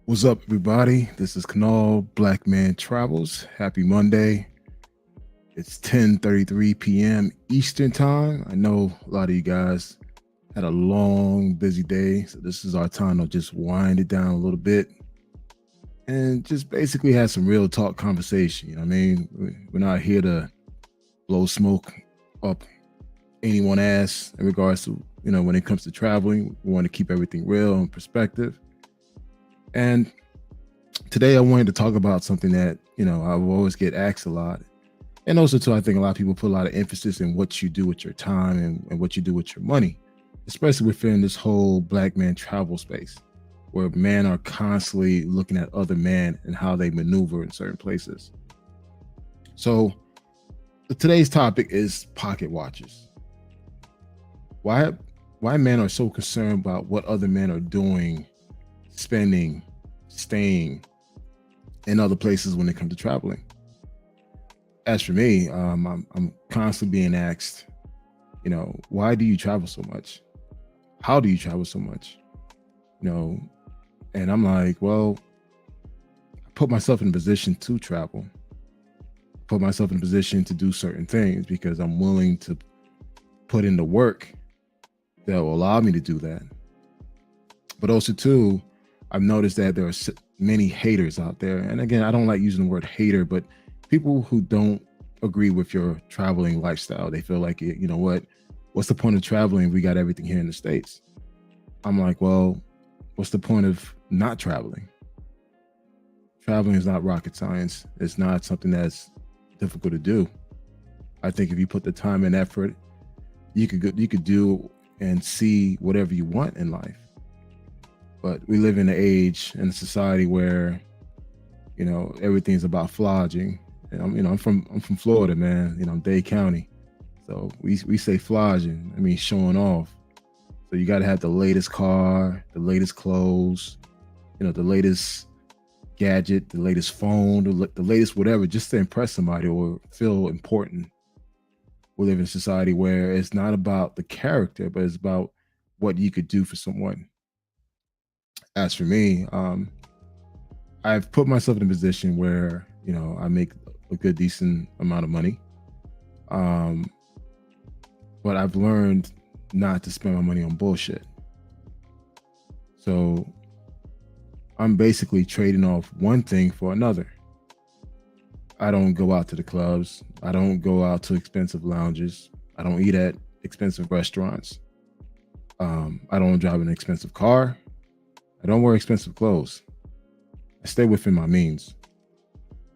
What's up, everybody? This is Kanal Black Man Travels. Happy Monday. It's 10:33 p.m. Eastern Time. I know a lot of you guys had a long, busy day, so this is our time to just wind it down a little bit and just basically have some real talk conversation. You know what I mean? We're not here to blow smoke up anyone ass in regards to, when it comes to traveling. We want to keep everything real and perspective. And today I wanted to talk about something that, I always get asked a lot. And also too, I think a lot of people put a lot of emphasis in what you do with your time and what you do with your money, especially within this whole black man travel space where men are constantly looking at other men and how they maneuver in certain places. So today's topic is pocket watches. Why why men are so concerned about what other men are doing, spending, staying in other places when it comes to traveling. As for me, I'm constantly being asked, why do you travel so much? How do you travel so much? You know, and I'm like, well, I put myself in a position to travel, put myself in a position to do certain things because I'm willing to put in the work that will allow me to do that. But also, too, I've noticed that there are many haters out there. And again, I don't like using the word hater, but people who don't agree with your traveling lifestyle. They feel like, you know what? What's the point of traveling? We got everything here in the States. I'm like, well, what's the point of not traveling? Traveling is not rocket science. It's not something that's difficult to do. I think if you put the time and effort, you could do and see whatever you want in life. But we live in an age and a society where, everything's about flogging. And I'm from Florida, man. I'm Dade County. So we say flogging. I mean showing off. So you gotta have the latest car, the latest clothes, the latest gadget, the latest phone, the latest whatever, just to impress somebody or feel important. We live in a society where it's not about the character, but it's about what you could do for someone. As for me, I've put myself in a position where I make a good, decent amount of money, um, but I've learned not to spend my money on bullshit. So I'm basically trading off one thing for another. I don't go out to the clubs. I don't go out to expensive lounges. I don't eat at expensive restaurants. I don't drive an expensive car. I don't wear expensive clothes. I stay within my means.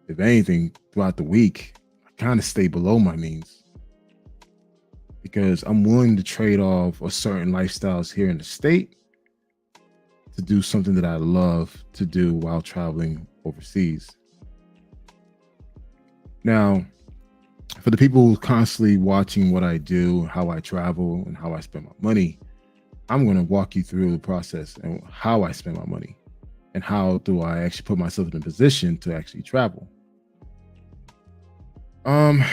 If anything, throughout the week, I kind of stay below my means because I'm willing to trade off a certain lifestyles here in the state to do something that I love to do while traveling overseas. Now, for the people who constantly watching what I do, how I travel, and how I spend my money, I'm going to walk you through the process and how I spend my money and how do I actually put myself in a position to actually travel. Um,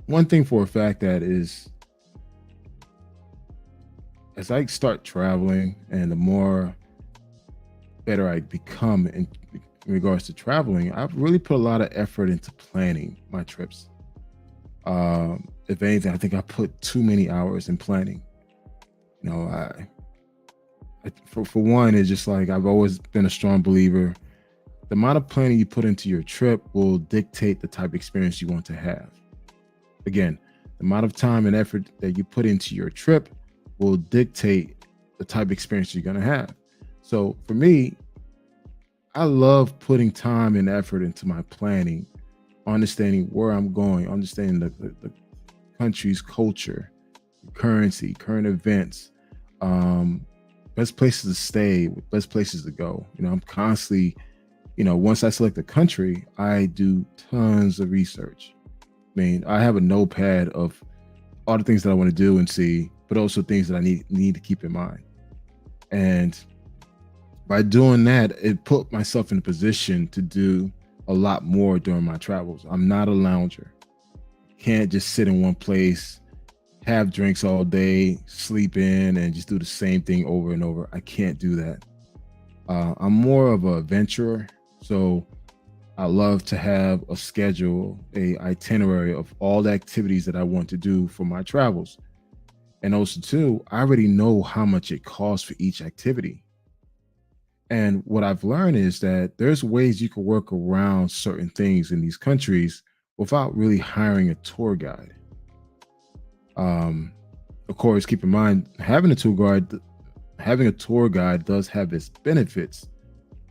One thing for a fact that is, as I start traveling and the more better I become in regards to traveling, I've really put a lot of effort into planning my trips. If anything, I think I put too many hours in planning. You know, for one, it's just like I've always been a strong believer. The amount of planning you put into your trip will dictate the type of experience you want to have. Again, the amount of time and effort that you put into your trip will dictate the type of experience you're going to have. So for me, I love putting time and effort into my planning, understanding where I'm going, understanding the country's culture, currency, current events, best places to stay, best places to go. I'm constantly, once I select a country, I do tons of research. I mean, I have a notepad of all the things that I want to do and see, but also things that I need to keep in mind. And by doing that, it put myself in a position to do a lot more during my travels. I'm not a lounger. Can't just sit in one place, have drinks all day, sleep in, and just do the same thing over and over. I can't do that. I'm more of a adventurer, so I love to have a schedule, a itinerary of all the activities that I want to do for my travels. And also, too, I already know how much it costs for each activity. And what I've learned is that there's ways you can work around certain things in these countries without really hiring a tour guide. Um, of course, keep in mind having a tour guide does have its benefits.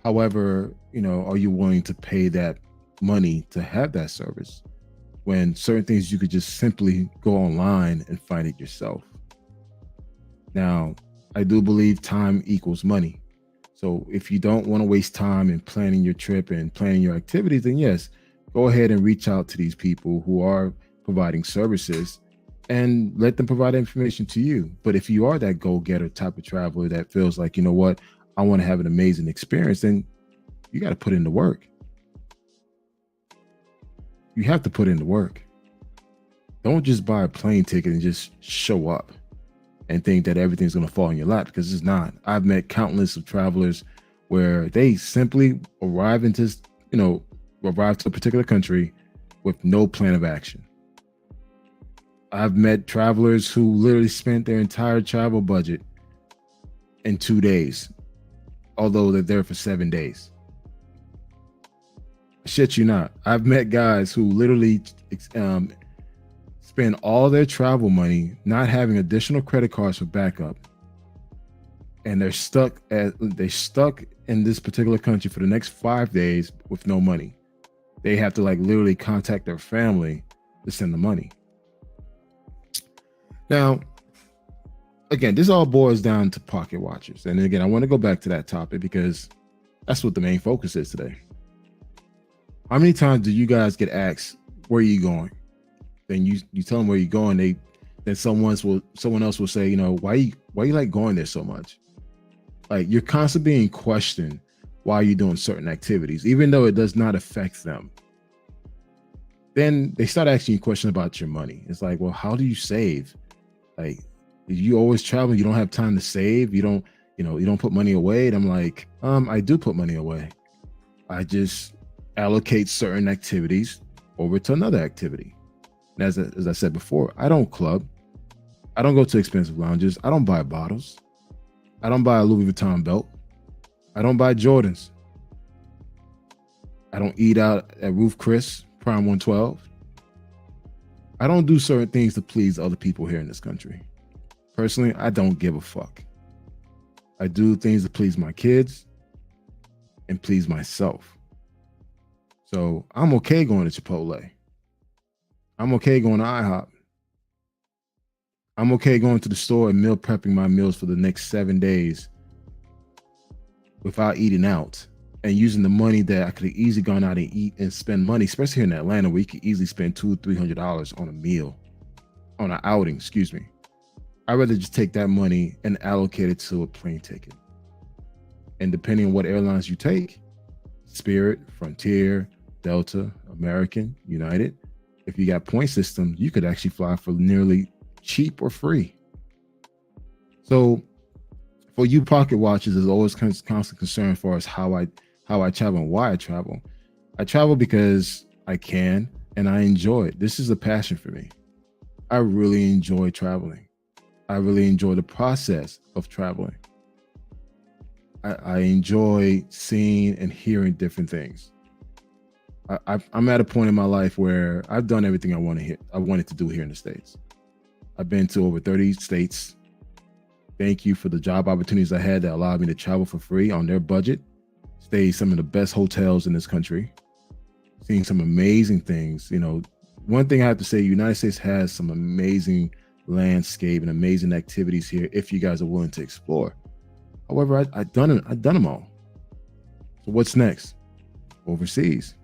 However, are you willing to pay that money to have that service when certain things you could just simply go online and find it yourself? Now, I do believe time equals money. So if you don't want to waste time in planning your trip and planning your activities, then yes, go ahead and reach out to these people who are providing services and let them provide information to you. But if you are that go-getter type of traveler that feels like, you know what, I want to have an amazing experience, then you got to put in the work. You have to put in the work. Don't just buy a plane ticket and just show up and think that everything's going to fall in your lap, because it's not. I've met countless of travelers where they simply arrive to a particular country with no plan of action. I've met travelers who literally spent their entire travel budget in 2 days, although they're there for 7 days. Shit you not. I've met guys who literally spend all their travel money not having additional credit cards for backup, and they're stuck in this particular country for the next 5 days with no money. They have to literally contact their family to send the money. Now, again, this all boils down to pocket watchers. And again, I want to go back to that topic because that's what the main focus is today. How many times do you guys get asked, where are you going? Then you tell them where you're going. Then someone else will say, why you like going there so much? Like, you're constantly being questioned why you're doing certain activities, even though it does not affect them. Then they start asking you questions about your money. It's like, well, how do you save? Like, you always travel, you don't have time to save, you don't put money away. And I'm like, I do put money away. I just allocate certain activities over to another activity. And as I said before, I don't club. I don't go to expensive lounges. I don't buy bottles. I don't buy a Louis Vuitton belt. I don't buy Jordans. I don't eat out at Ruth Chris, Prime 112. I don't do certain things to please other people here in this country. Personally, I don't give a fuck. I do things to please my kids and please myself. So I'm okay going to Chipotle. I'm okay going to IHOP. I'm okay going to the store and meal prepping my meals for the next 7 days without eating out and using the money that I could have easily gone out and eat and spend money, especially here in Atlanta, where you could easily spend $200-$300 on a meal, on an outing, excuse me. I'd rather just take that money and allocate it to a plane ticket. And depending on what airlines you take, Spirit, Frontier, Delta, American, United, if you got point system, you could actually fly for nearly cheap or free. So for you pocket watchers, there's always constant concern as far as how I travel and why I travel. I travel because I can and I enjoy it. This is a passion for me. I really enjoy traveling. I really enjoy the process of traveling. I enjoy seeing and hearing different things. I'm at a point in my life where I've done everything I wanted to do here in the States. I've been to over 30 states. Thank you for the job opportunities I had that allowed me to travel for free on their budget, stay some of the best hotels in this country, seeing some amazing things. One thing I have to say, United States has some amazing landscape and amazing activities here if you guys are willing to explore. However, I've done them all. So what's next? Overseas.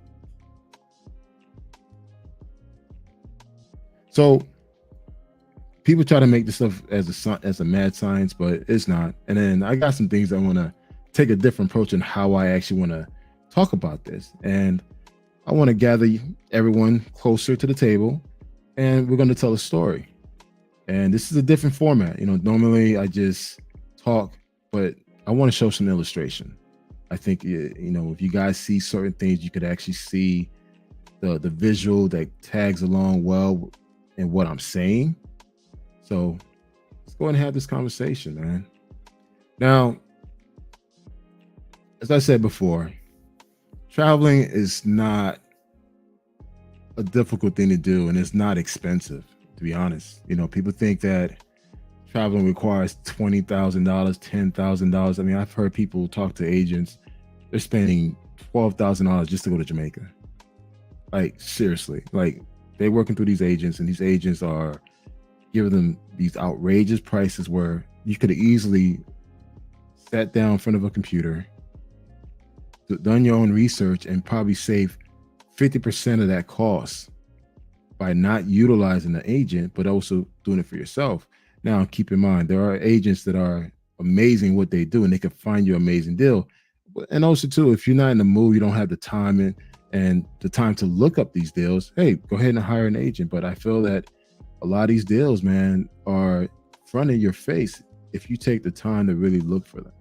So people try to make this stuff as a mad science, but it's not. And then I got some things I want to take a different approach in how I actually want to talk about this. And I want to gather everyone closer to the table, and we're going to tell a story. And this is a different format. Normally I just talk, but I want to show some illustration. I think, if you guys see certain things, you could actually see the visual that tags along well in what I'm saying. So let's go ahead and have this conversation, man. Now, as I said before, traveling is not a difficult thing to do, and it's not expensive, to be honest. People think that traveling requires $20,000, $10,000. I mean, I've heard people talk to agents, they're spending $12,000 just to go to Jamaica. Like, seriously, like, they're working through these agents, and these agents are giving them these outrageous prices where you could have easily sat down in front of a computer, done your own research, and probably saved 50% of that cost by not utilizing the agent, but also doing it for yourself. Now, keep in mind, there are agents that are amazing what they do, and they can find you an amazing deal. And also, too, if you're not in the mood, you don't have the time and the time to look up these deals, hey, go ahead and hire an agent. But I feel that a lot of these deals, man, are in front of your face if you take the time to really look for them.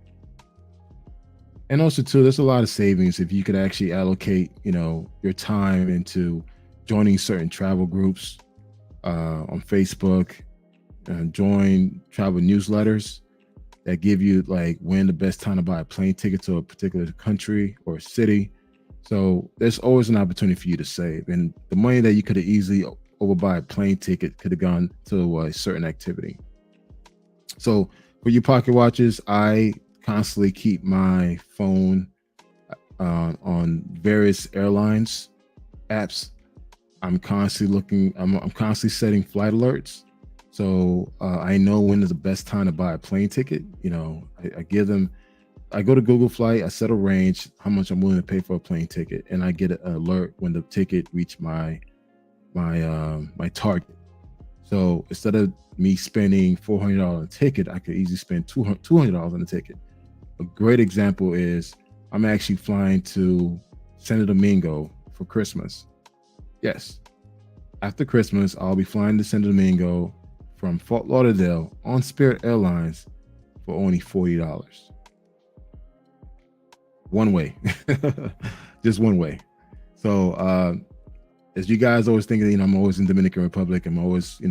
And also, too, there's a lot of savings if you could actually allocate, your time into joining certain travel groups on Facebook, and join travel newsletters that give you like when the best time to buy a plane ticket to a particular country or city. So there's always an opportunity for you to save, and the money that you could have easily overbuy a plane ticket could have gone to a certain activity. So for your pocket watches, I constantly keep my phone on various airlines apps. I'm constantly looking. I'm constantly setting flight alerts, so I know when is the best time to buy a plane ticket. I give them. I go to Google Flight. I set a range, how much I'm willing to pay for a plane ticket, and I get an alert when the ticket reach my target. So instead of me spending $400 on a ticket, I could easily spend $200 on a ticket. A great example is I'm actually flying to Santo Domingo for Christmas. Yes, after Christmas, I'll be flying to Santo Domingo from Fort Lauderdale on Spirit Airlines for only $40. One way, just one way. So as you guys always thinking, I'm always in Dominican Republic. I'm always,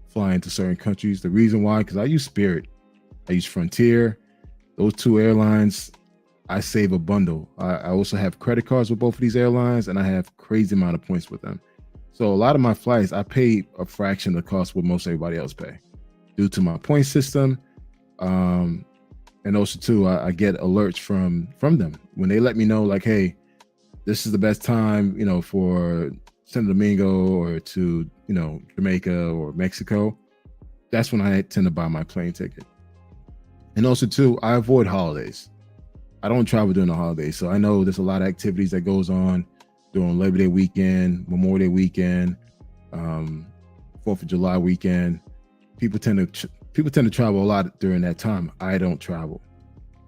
flying to certain countries. The reason why, because I use Spirit, I use Frontier. Those two airlines, I save a bundle. I also have credit cards with both of these airlines, and I have crazy amount of points with them. So a lot of my flights, I pay a fraction of the cost what most everybody else pay due to my point system. And also too, I get alerts from them when they let me know, like, hey, this is the best time, for Santo Domingo or to, Jamaica or Mexico. That's when I tend to buy my plane ticket. And also too, I avoid holidays. I don't travel during the holidays. So I know there's a lot of activities that goes on during Labor Day weekend, Memorial Day weekend, 4th of July weekend. People tend to travel a lot during that time. I don't travel.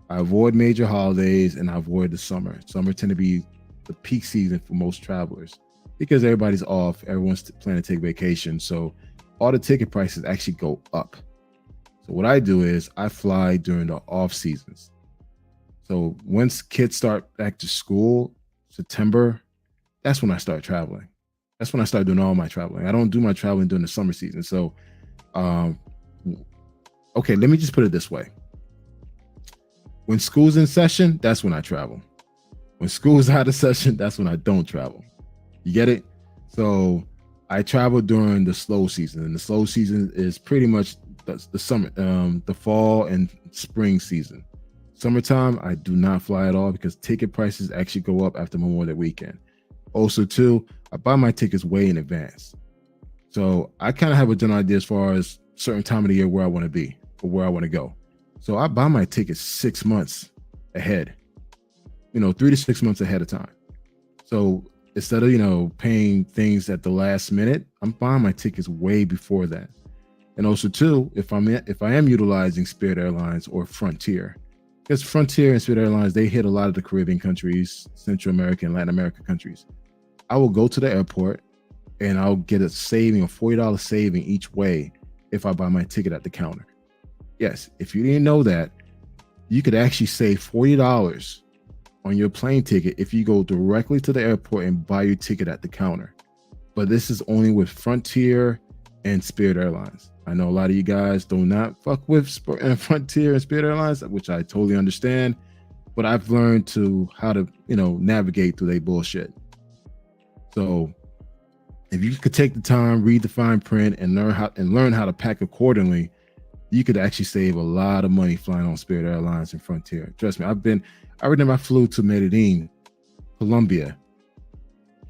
I avoid major holidays, and I avoid the summer. Summer tend to be the peak season for most travelers because everybody's off. Everyone's planning to take vacation. So all the ticket prices actually go up. So what I do is I fly during the off seasons. So once kids start back to school, September, that's when I start traveling. That's when I start doing all my traveling. I don't do my traveling during the summer season. So, okay, let me just put it this way. When school's in session, that's when I travel. When school's out of session, that's when I don't travel. You get it? So I travel during the slow season, and the slow season is pretty much the summer, the fall and spring season. Summertime, I do not fly at all because ticket prices actually go up after Memorial Day weekend. Also, too, I buy my tickets way in advance. So I kind of have a general idea as far as certain time of the year where I want to be or where I want to go. So I buy my tickets 6 months ahead, 3 to 6 months ahead of time. So instead of, paying things at the last minute, I'm buying my tickets way before that. And also, too, if I am utilizing Spirit Airlines or Frontier, because Frontier and Spirit Airlines, they hit a lot of the Caribbean countries, Central America and Latin America countries. I will go to the airport and I'll get a $40 saving each way if I buy my ticket at the counter. Yes, if you didn't know that, you could actually save $40 on your plane ticket if you go directly to the airport and buy your ticket at the counter. But this is only with Frontier and Spirit Airlines. I know a lot of you guys do not fuck with Frontier and Spirit Airlines, which I totally understand. But I've learned how to navigate through their bullshit. So if you could take the time, read the fine print, and learn how to pack accordingly, you could actually save a lot of money flying on Spirit Airlines and Frontier. Trust me, I remember I flew to Medellin, Colombia.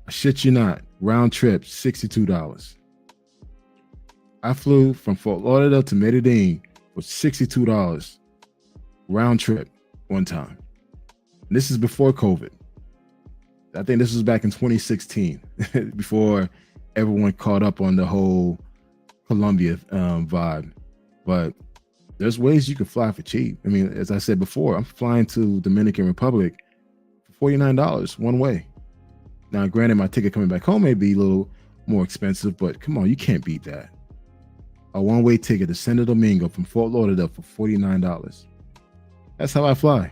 I shit you not, round trip, $62. I flew from Fort Lauderdale to Medellin for $62 round trip one time. And this is before COVID. I think this was back in 2016, before everyone caught up on the whole Colombia vibe. But there's ways you can fly for cheap. I mean, as I said before, I'm flying to Dominican Republic for $49 one way. Now, granted, my ticket coming back home may be a little more expensive, but come on, you can't beat that. A one-way ticket to Santo Domingo from Fort Lauderdale for $49. That's how I fly.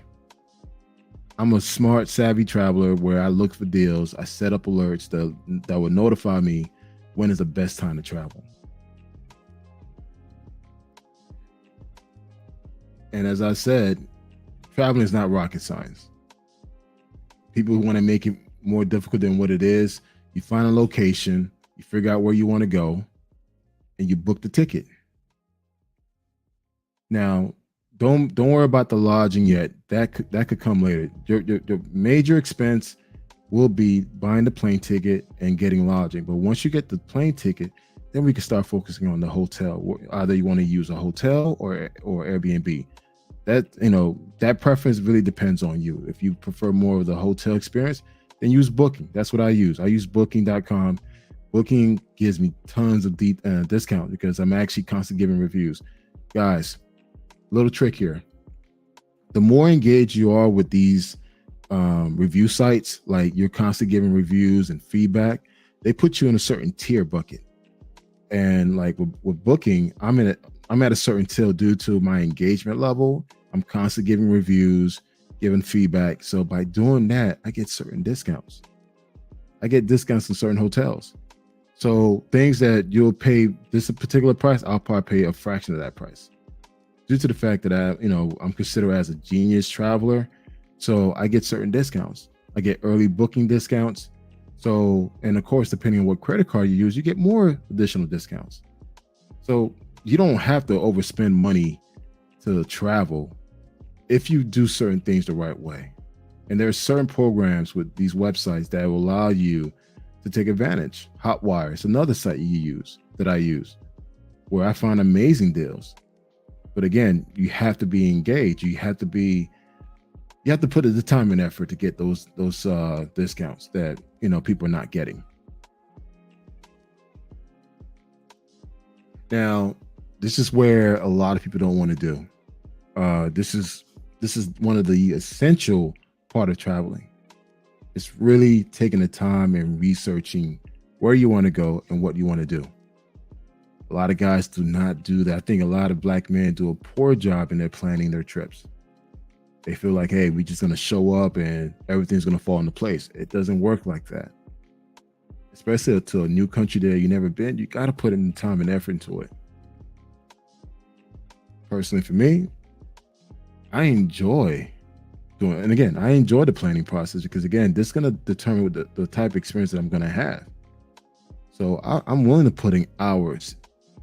I'm a smart, savvy traveler where I look for deals. I set up alerts that will notify me when is the best time to travel. And as I said, traveling is not rocket science. People who want to make it more difficult than what it is, you find a location, you figure out where you want to go, and you book the ticket. Now, don't worry about the lodging yet. That could come later. Your major expense will be buying the plane ticket and getting lodging. But once you get the plane ticket, then we can start focusing on the hotel. Either you want to use a hotel or Airbnb. That preference really depends on you. If you prefer more of the hotel experience, then use Booking. That's what I use. I use Booking.com. Booking gives me tons of discount because I'm actually constantly giving reviews. Guys, little trick here. The more engaged you are with these review sites, like you're constantly giving reviews and feedback, they put you in a certain tier bucket. And like with Booking, I'm at a certain tier due to my engagement level. I'm constantly giving reviews, giving feedback. So by doing that, I get certain discounts. I get discounts in certain hotels. So things that you'll pay this particular price, I'll probably pay a fraction of that price. Due to the fact that I'm considered as a genius traveler. So I get certain discounts. I get early booking discounts. So, and of course, depending on what credit card you use, you get more additional discounts. So you don't have to overspend money to travel if you do certain things the right way. And there are certain programs with these websites that will allow you to take advantage. Hotwire is another site that I use, where I find amazing deals. But again, you have to be engaged. You have to put the time and effort to get those discounts that people are not getting. Now, this is where a lot of people don't want to do. This is one of the essential part of traveling. It's really taking the time and researching where you want to go and what you want to do. A lot of guys do not do that. I think a lot of Black men do a poor job in their planning their trips. They feel like, hey, we're just going to show up and everything's going to fall into place. It doesn't work like that. Especially to a new country that you've never been, you got to put in the time and effort into it. Personally, for me, I enjoy doing it. And again, I enjoy the planning process because, again, this is going to determine the type of experience that I'm going to have. So I'm willing to put in hours,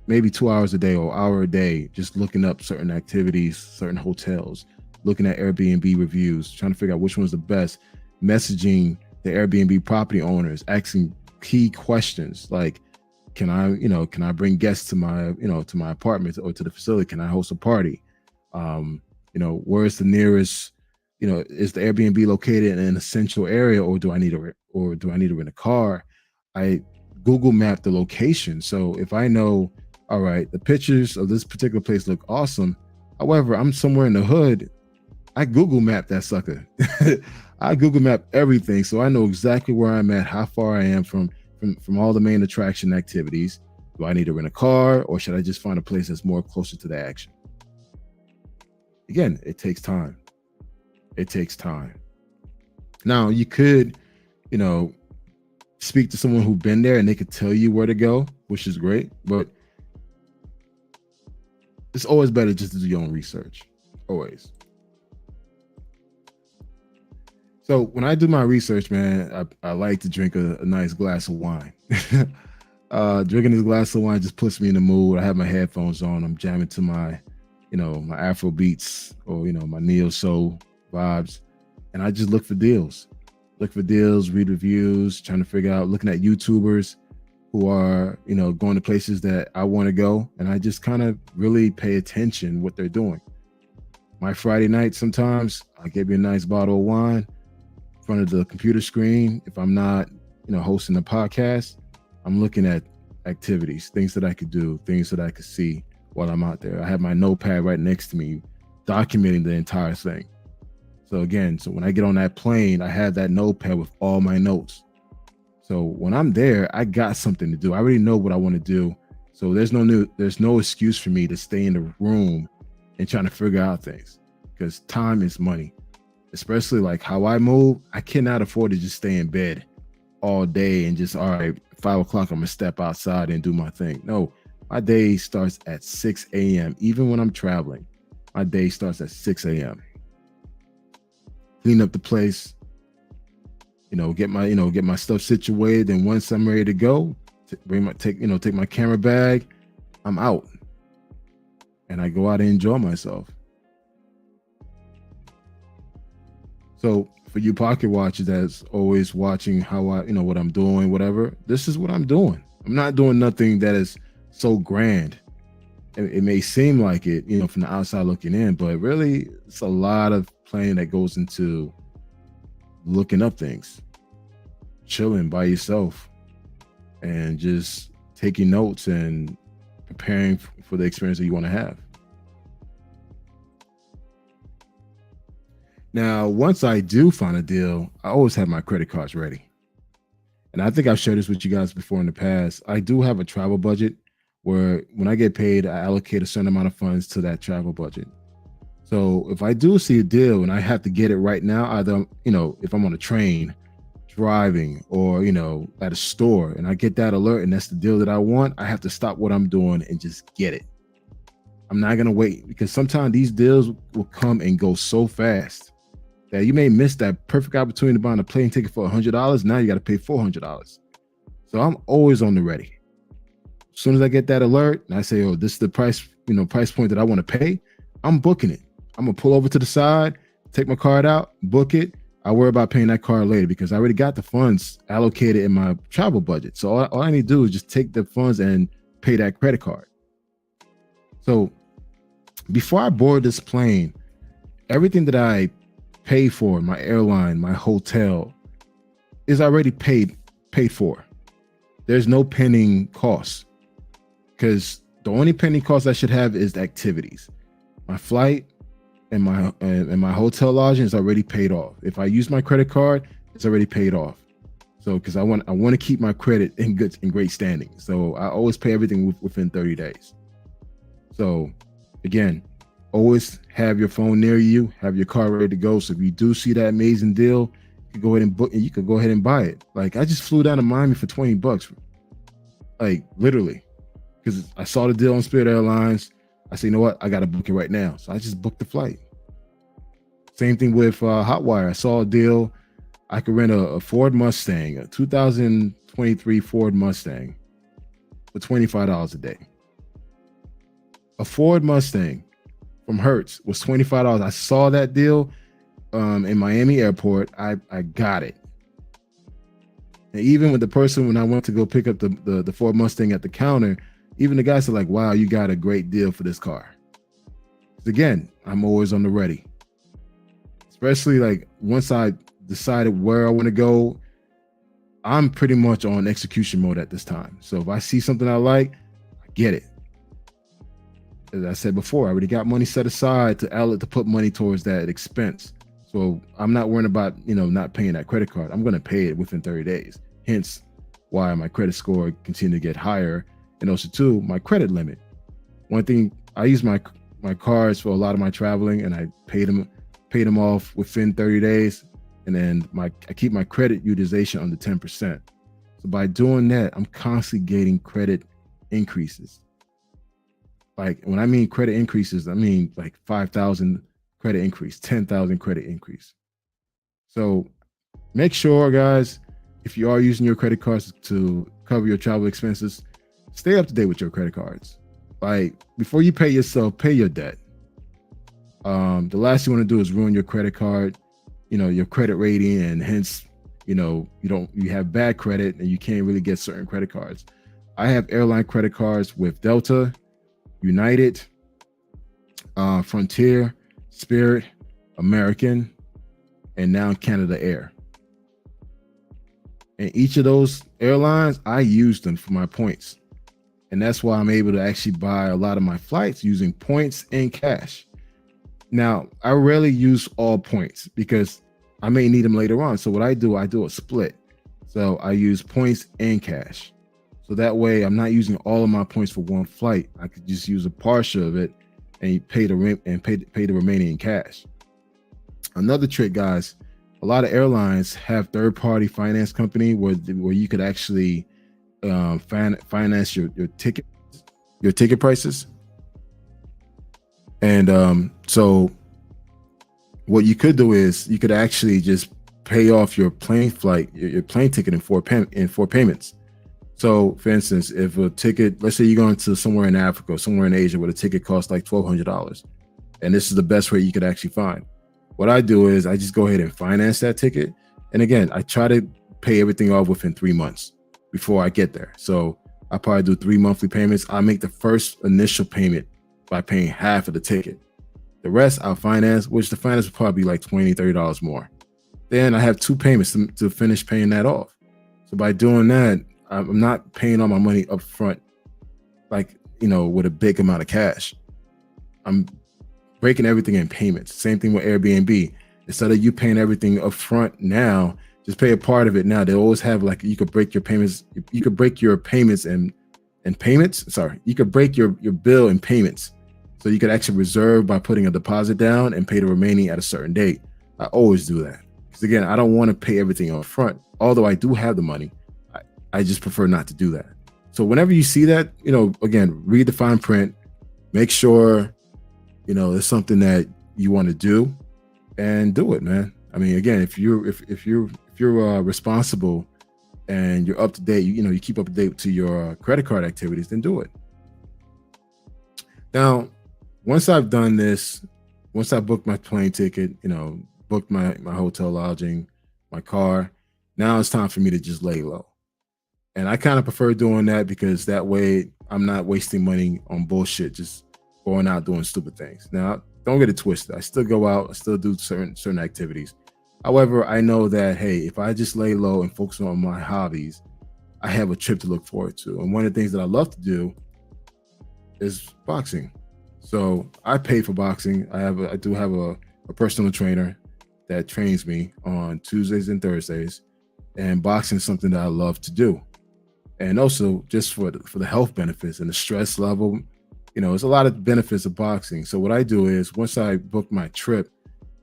maybe 2 hours a day or an hour a day, just looking up certain activities, certain hotels, looking at Airbnb reviews, trying to figure out which one's the best, messaging the Airbnb property owners, asking key questions like, can I bring guests to my apartment or to the facility? Can I host a party? Where's the nearest, is the Airbnb located in an essential area, or do I need to rent a car? I Google map the location. So if I know, all right, the pictures of this particular place look awesome. However, I'm somewhere in the hood, I Google map that sucker. I Google map everything. So I know exactly where I'm at, how far I am from all the main attraction activities. Do I need to rent a car, or should I just find a place that's more closer to the action? Again, it takes time. It takes time. Now you could, you know, speak to someone who's been there and they could tell you where to go, which is great. But it's always better just to do your own research. Always. So when I do my research, man, I like to drink a nice glass of wine. Drinking this glass of wine just puts me in the mood. I have my headphones on. I'm jamming to my, my Afro beats or, my neo soul vibes. And I just look for deals. Read reviews, trying to figure out, looking at YouTubers who are, going to places that I want to go. And I just kind of really pay attention what they're doing. My Friday night, sometimes I get me a nice bottle of wine in front of the computer screen. If I'm not, hosting a podcast, I'm looking at activities, things that I could do, things that I could see while I'm out there. I have my notepad right next to me, documenting the entire thing. So again, when I get on that plane, I have that notepad with all my notes. So when I'm there, I got something to do. I already know what I want to do. So there's no excuse for me to stay in the room and trying to figure out things, because time is money. Especially like how I move, I cannot afford to just stay in bed all day and just, all right, 5 o'clock, I'm gonna step outside and do my thing. No, my day starts at 6 a.m. Even when I'm traveling, my day starts at 6 a.m. Clean up the place, get my stuff situated. And once I'm ready to go, take my camera bag, I'm out. And I go out and enjoy myself. So for you pocket watchers that's always watching how I, what I'm doing, whatever, this is what I'm doing. I'm not doing nothing that is so grand. It may seem like it, from the outside looking in, but really it's a lot of planning that goes into looking up things, chilling by yourself, and just taking notes and preparing for the experience that you want to have. Now, once I do find a deal, I always have my credit cards ready. And I think I've shared this with you guys before in the past. I do have a travel budget where when I get paid, I allocate a certain amount of funds to that travel budget. So if I do see a deal and I have to get it right now, either, if I'm on a train, driving, or, at a store, and I get that alert and that's the deal that I want, I have to stop what I'm doing and just get it. I'm not going to wait, because sometimes these deals will come and go so fast that you may miss that perfect opportunity to buy a plane ticket for $100. Now you got to pay $400. So I'm always on the ready. As soon as I get that alert and I say, oh, this is the price point that I want to pay, I'm booking it. I'm going to pull over to the side, take my card out, book it. I worry about paying that card later because I already got the funds allocated in my travel budget. So all I need to do is just take the funds and pay that credit card. So before I board this plane, everything that I pay for, my airline, my hotel, is already paid for. There's no pending costs, because the only pending cost I should have is the activities. My flight and my hotel lodging is already paid off. If I use my credit card, it's already paid off. So because I want to keep my credit in great standing. So I always pay everything within 30 days. So again, always have your phone near you, have your car ready to go. So if you do see that amazing deal, you can go ahead and book it. You can go ahead and buy it. Like, I just flew down to Miami for $20, like literally, because I saw the deal on Spirit Airlines. I said, you know what? I got to book it right now. So I just booked the flight. Same thing with Hotwire. I saw a deal. I could rent a Ford Mustang, a 2023 Ford Mustang for $25 a day. A Ford Mustang from Hertz was $25. I saw that deal in Miami Airport. I got it. And even with the person, when I went to go pick up the Ford Mustang at the counter, even the guy said, like, wow, you got a great deal for this car. Again, I'm always on the ready. Especially like once I decided where I want to go, I'm pretty much on execution mode at this time. So if I see something I like, I get it. As I said before, I already got money set aside to put money towards that expense. So I'm not worrying about, not paying that credit card. I'm going to pay it within 30 days. Hence why my credit score continue to get higher. And also too, my credit limit. One thing, I use my cards for a lot of my traveling, and I paid them off within 30 days. and then I keep my credit utilization under 10%. So by doing that, I'm constantly getting credit increases. Like when I mean credit increases, I mean like 5,000 credit increase, 10,000 credit increase. So make sure, guys, if you are using your credit cards to cover your travel expenses, stay up to date with your credit cards. Like before you pay yourself, pay your debt. The last thing you want to do is ruin your credit card, your credit rating, and hence, you have bad credit and you can't really get certain credit cards. I have airline credit cards with Delta, United, Frontier, Spirit, American, and now Canada Air. And each of those airlines, I use them for my points. And that's why I'm able to actually buy a lot of my flights using points and cash. Now, I rarely use all points because I may need them later on. So what I do a split. So I use points and cash. So that way I'm not using all of my points for one flight. I could just use a partial of it and pay the remaining in cash. Another trick, guys, a lot of airlines have third-party finance company where you could actually finance your ticket prices. And so what you could do is you could actually just pay off your plane ticket in four payments. So for instance, if a ticket, let's say you're going to somewhere in Africa or somewhere in Asia where the ticket costs like $1,200, and this is the best rate you could actually find. What I do is I just go ahead and finance that ticket. And again, I try to pay everything off within 3 months before I get there. So I probably do 3 monthly payments. I make the first initial payment by paying half of the ticket. The rest I'll finance, which the finance will probably be like $20, $30 more. Then I have 2 payments to finish paying that off. So by doing that, I'm not paying all my money up front, like, with a big amount of cash. I'm breaking everything in payments. Same thing with Airbnb. Instead of you paying everything up front now, just pay a part of it now. They always have like, you could break your payments. You could break your payments and payments. Sorry, you could break your bill in payments. So you could actually reserve by putting a deposit down and pay the remaining at a certain date. I always do that. Because again, I don't want to pay everything up front. Although I do have the money, I just prefer not to do that. So whenever you see that, again, read the fine print, make sure, it's something that you want to do, and do it, man. I mean, again, if you're responsible and you're up to date, you keep up to date to your credit card activities, then do it. Now, once I've done this, once I booked my plane ticket, booked my hotel lodging, my car, now it's time for me to just lay low. And I kind of prefer doing that because that way I'm not wasting money on bullshit, just going out doing stupid things. Now, don't get it twisted. I still go out, I still do certain activities. However, I know that, hey, if I just lay low and focus on my hobbies, I have a trip to look forward to. And one of the things that I love to do is boxing. So I pay for boxing. I do have a personal trainer that trains me on Tuesdays and Thursdays. And boxing is something that I love to do. And also just for the health benefits and the stress level, there's a lot of benefits of boxing. So what I do is once I book my trip,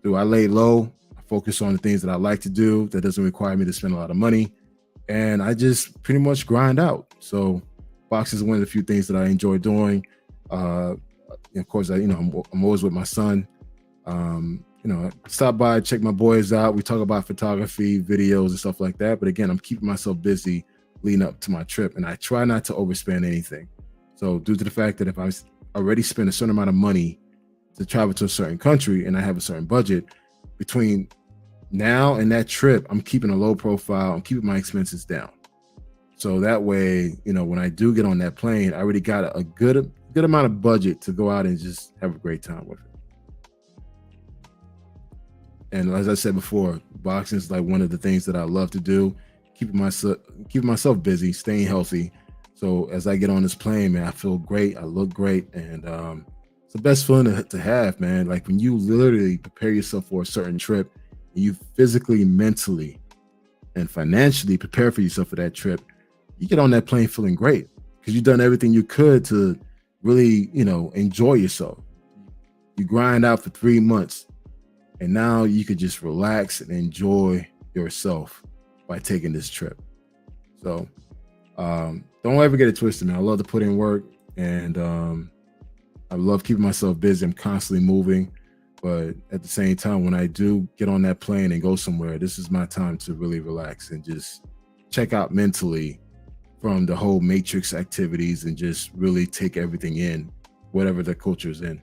I lay low, I focus on the things that I like to do that doesn't require me to spend a lot of money. And I just pretty much grind out. So boxing is one of the few things that I enjoy doing. Of course, I'm always with my son. Stop by, check my boys out. We talk about photography, videos, and stuff like that. But again, I'm keeping myself busy leading up to my trip, and I try not to overspend anything. So due to the fact that if I already spend a certain amount of money to travel to a certain country and I have a certain budget, between now and that trip, I'm keeping a low profile. I'm keeping my expenses down. So that way, when I do get on that plane, I already got a good amount of budget to go out and just have a great time with it. And as I said before, boxing is like one of the things that I love to do. Keeping myself busy, staying healthy. So as I get on this plane, man, I feel great. I look great. And it's the best feeling to have, man. Like when you literally prepare yourself for a certain trip and you physically, mentally, and financially prepare for yourself for that trip, you get on that plane feeling great because you've done everything you could to really, enjoy yourself. You grind out for 3 months And now you could just relax and enjoy yourself by taking this trip. So don't ever get it twisted, man. I love to put in work, and I love keeping myself busy. I'm constantly moving. But at the same time, when I do get on that plane and go somewhere, this is my time to really relax and just check out mentally from the whole matrix activities and just really take everything in, whatever the culture is in.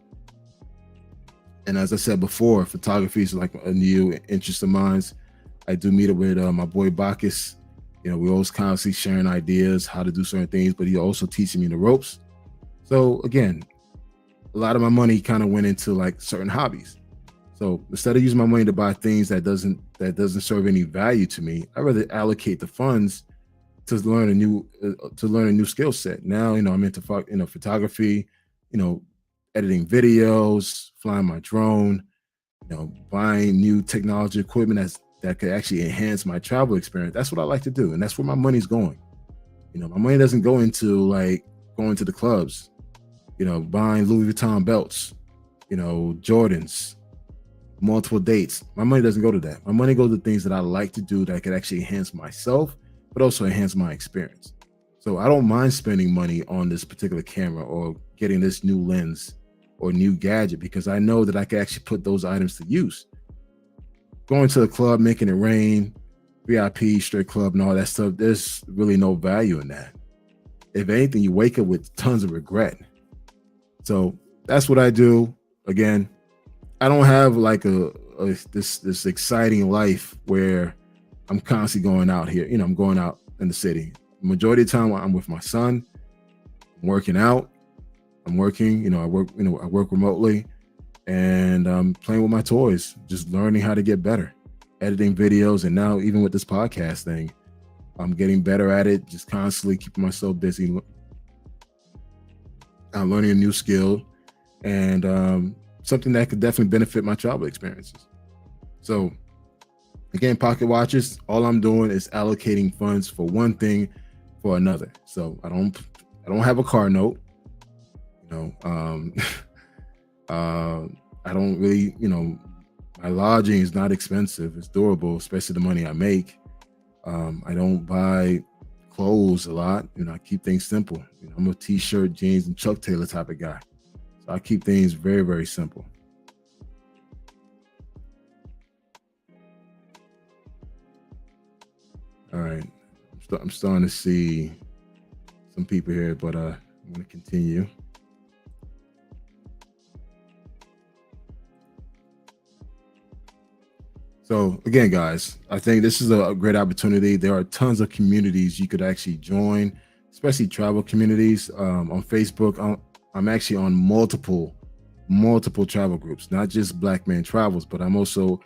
And as I said before, photography is like a new interest of mine. I do meet up with my boy Bacchus. We always constantly sharing ideas, how to do certain things, but he also teaching me the ropes. So again, a lot of my money kind of went into like certain hobbies. So instead of using my money to buy things that doesn't serve any value to me, I rather allocate the funds to learn a new skill set. Now, I'm into photography, editing videos, flying my drone, buying new technology equipment that could actually enhance my travel experience. That's what I like to do, and that's where my money's going. My money doesn't go into like going to the clubs, buying Louis Vuitton belts, Jordans, multiple dates. My money doesn't go to that. My money goes to things that I like to do that could actually enhance myself, but also enhance my experience. So I don't mind spending money on this particular camera or getting this new lens or new gadget, because I know that I can actually put those items to use. Going to the club, making it rain, VIP, straight club, and all that stuff, there's really no value in that. If anything, you wake up with tons of regret. So that's what I do. Again, I don't have like this exciting life where I'm constantly going out here. I'm going out in the city. The majority of the time I'm with my son, I'm working out, I'm working, I work remotely, and I'm playing with my toys, just learning how to get better, editing videos. And now even with this podcast thing, I'm getting better at it, just constantly keeping myself busy. I'm learning a new skill, and something that could definitely benefit my travel experiences. So again, pocket watches, all I'm doing is allocating funds for one thing for another. So I don't have a car note. I don't really, my lodging is not expensive. It's durable, especially the money I make. I don't buy clothes a lot. I keep things simple. I'm a t-shirt, jeans, and Chuck Taylor type of guy. So I keep things very, very simple. All right. I'm starting to see some people here, but I'm going to continue. So again, guys, I think this is a great opportunity. There are tons of communities you could actually join, especially travel communities. On Facebook, I'm actually on multiple travel groups, not just Black Man Travels, but I'm also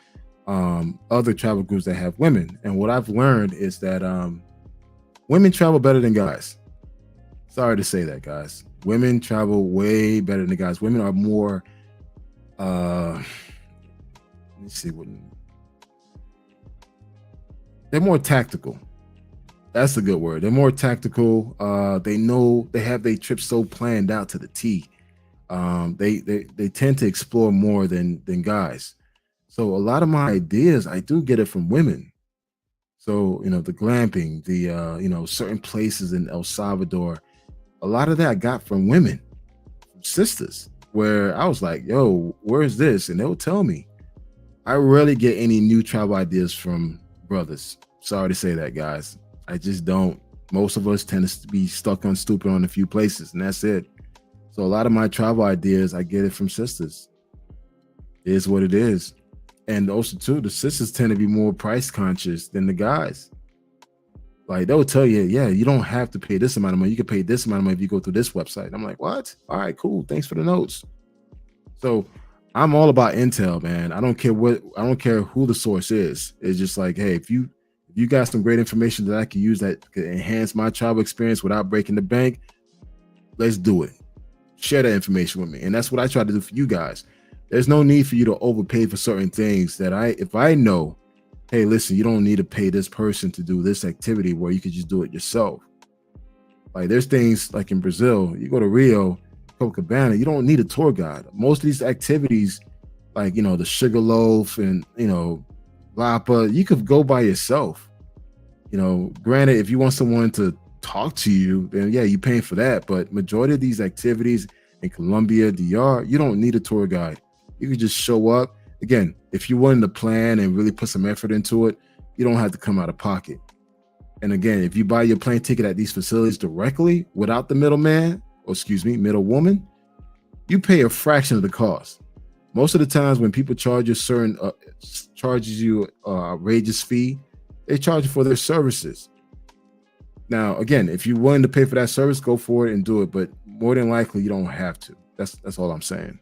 other travel groups that have women. And what I've learned is that women travel better than guys. Sorry to say that, guys. Women travel way better than guys. Women are more, let me see what. They're more tactical. That's a good word. They're more tactical. They have their trips so planned out to the T. They tend to explore more than guys. So a lot of my ideas, I do get it from women. So, the glamping, the, certain places in El Salvador, a lot of that I got from women, from sisters, where I was like, yo, where's this? And they'll tell me. I rarely get any new travel ideas from brothers. Sorry to say that, guys. I just don't. Most of us tend to be stuck on stupid on a few places, and that's it. So a lot of my travel ideas, I get it from sisters. It is what it is. And also, too, the sisters tend to be more price conscious than the guys. Like, they'll tell you, yeah, you don't have to pay this amount of money. You can pay this amount of money if you go through this website. I'm like, what? All right, cool. Thanks for the notes. So I'm all about intel, man. I don't care who the source is. It's just like, hey, if you got some great information that I can use that could enhance my travel experience without breaking the bank, let's do it. Share that information with me. And that's what I try to do for you guys. There's no need for you to overpay for certain things that if I know, hey, listen, you don't need to pay this person to do this activity where you could just do it yourself. Like, there's things like in Brazil, you go to Rio, Copacabana, you don't need a tour guide. Most of these activities, like, the Sugarloaf and, Lapa, you could go by yourself. Granted, if you want someone to talk to you, then yeah, you're paying for that. But majority of these activities in Colombia, DR, you don't need a tour guide. You can just show up. Again, if you're willing to plan and really put some effort into it, you don't have to come out of pocket. And again, if you buy your plane ticket at these facilities directly without the middleman, or middlewoman, you pay a fraction of the cost. Most of the times when people charge you outrageous fee, they charge you for their services. Now, again, if you're willing to pay for that service, go for it and do it. But more than likely, you don't have to. That's all I'm saying.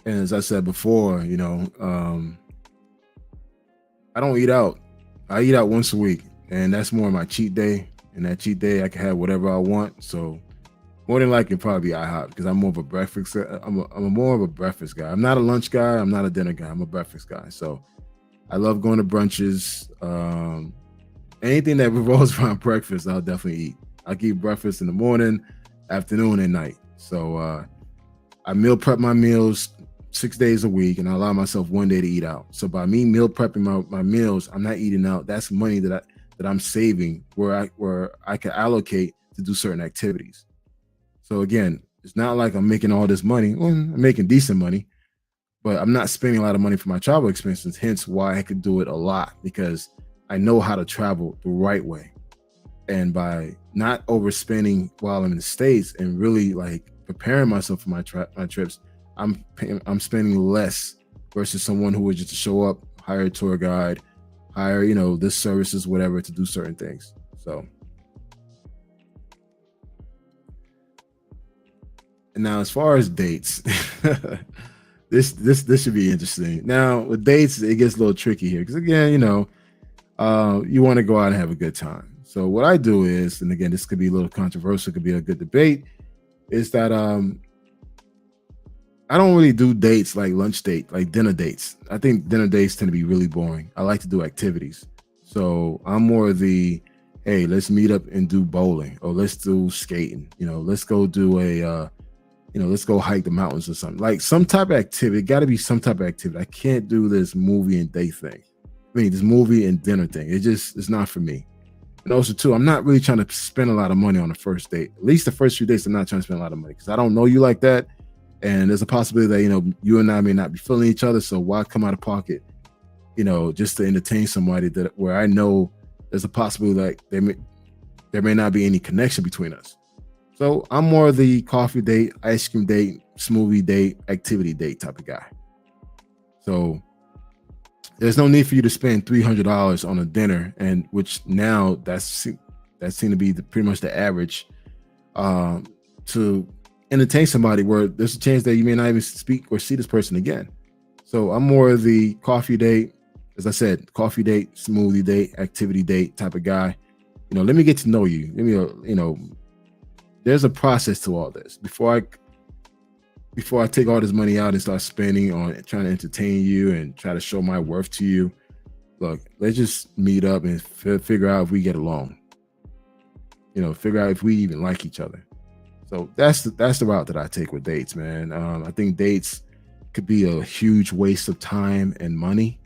And as I said before, I don't eat out. I eat out once a week, and that's more my cheat day. And that cheat day, I can have whatever I want. So more than likely, probably IHOP, because I'm more of a breakfast. I'm more of a breakfast guy. I'm not a lunch guy. I'm not a dinner guy. I'm a breakfast guy. So I love going to brunches. Anything that revolves around breakfast, I'll definitely eat. I'll eat breakfast in the morning, afternoon, and night. So I meal prep my meals 6 days a week, and I allow myself one day to eat out. So by me meal prepping my meals, I'm not eating out. That's money that I'm saving where I can allocate to do certain activities. So again, it's not like I'm making all this money. Well, I'm making decent money, but I'm not spending a lot of money for my travel expenses. Hence why I could do it a lot, because I know how to travel the right way. And by not overspending while I'm in the States and really like preparing myself for my trips, I'm spending less versus someone who would just show up, hire a tour guide, hire, this services, whatever, to do certain things. So, and now as far as dates, this should be interesting. Now with dates, it gets a little tricky here because again, you want to go out and have a good time. So what I do is, and again, this could be a little controversial, could be a good debate, is that I don't really do dates like lunch date, like dinner dates. I think dinner dates tend to be really boring. I like to do activities. So I'm more of the, hey, let's meet up and do bowling, or let's do skating. Let's go do let's go hike the mountains or something. Like some type of activity. It got to be some type of activity. I can't do this movie and day thing. This movie and dinner thing. It's not for me. And also too, I'm not really trying to spend a lot of money on the first date. At least the first few dates, I'm not trying to spend a lot of money because I don't know you like that. And there's a possibility that, you and I may not be feeling each other. So why come out of pocket, just to entertain somebody where I know there's a possibility that there may not be any connection between us. So I'm more of the coffee date, ice cream date, smoothie date, activity date type of guy. So there's no need for you to spend $300 on a dinner, and which now that seemed to be pretty much the average to entertain somebody where there's a chance that you may not even speak or see this person again. So I'm more of the coffee date, as I said, coffee date, smoothie date, activity date type of guy. Let me get to know you. Let me, there's a process to all this before I take all this money out and start spending on trying to entertain you and try to show my worth to you. Look, let's just meet up and figure out if we get along. Figure out if we even like each other. So that's the route that I take with dates, man. I think dates could be a huge waste of time and money,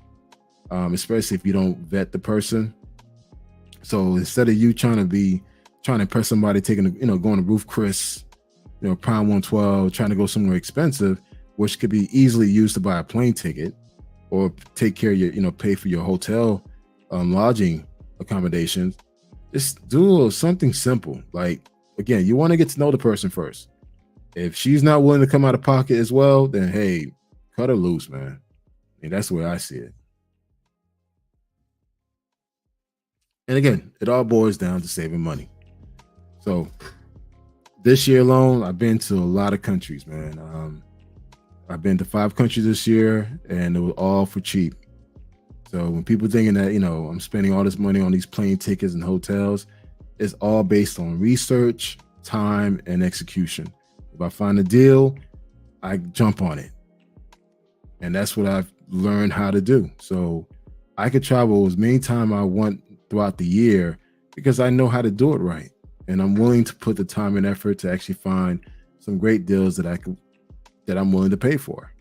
especially if you don't vet the person. So instead of you trying to impress somebody, going to Roof Chris, Prime 112, trying to go somewhere expensive, which could be easily used to buy a plane ticket or take care of your, pay for your hotel lodging accommodations. Just do something simple. Like, again, you want to get to know the person first. If she's not willing to come out of pocket as well, then hey, cut her loose, man. That's the way I see it. And again, it all boils down to saving money. So this year alone, I've been to a lot of countries, man. I've been to 5 countries this year, and it was all for cheap. So when people thinking that, I'm spending all this money on these plane tickets and hotels, it's all based on research, time, and execution. If I find a deal, I jump on it. And that's what I've learned how to do. So I could travel as many times I want throughout the year because I know how to do it right. And I'm willing to put the time and effort to actually find some great deals that I'm willing to pay for.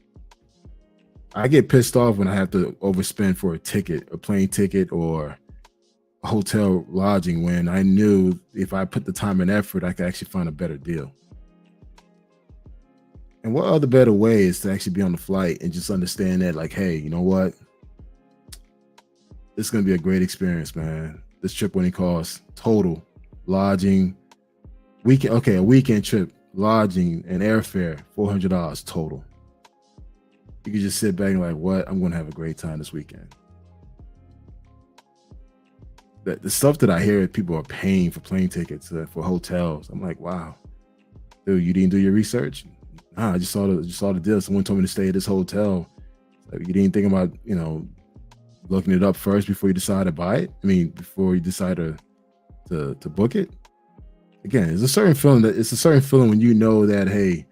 I get pissed off when I have to overspend for a ticket, a plane ticket, or a hotel lodging when I knew if I put the time and effort, I could actually find a better deal. And what other better way is to actually be on the flight and just understand that, like, hey, you know what? This is going to be a great experience, man. This trip only costs total lodging, weekend. Okay, a weekend trip, lodging and airfare, $400 total. You can just sit back and like, what? I'm going to have a great time this weekend. The stuff that I hear people are paying for plane tickets, for hotels. I'm like, wow, dude, you didn't do your research? Nah, I just saw the deal. Someone told me to stay at this hotel. Like, you didn't think about, looking it up first before you decide to buy it? I mean, before you decide to book it? Again, it's a certain feeling when you know that, hey,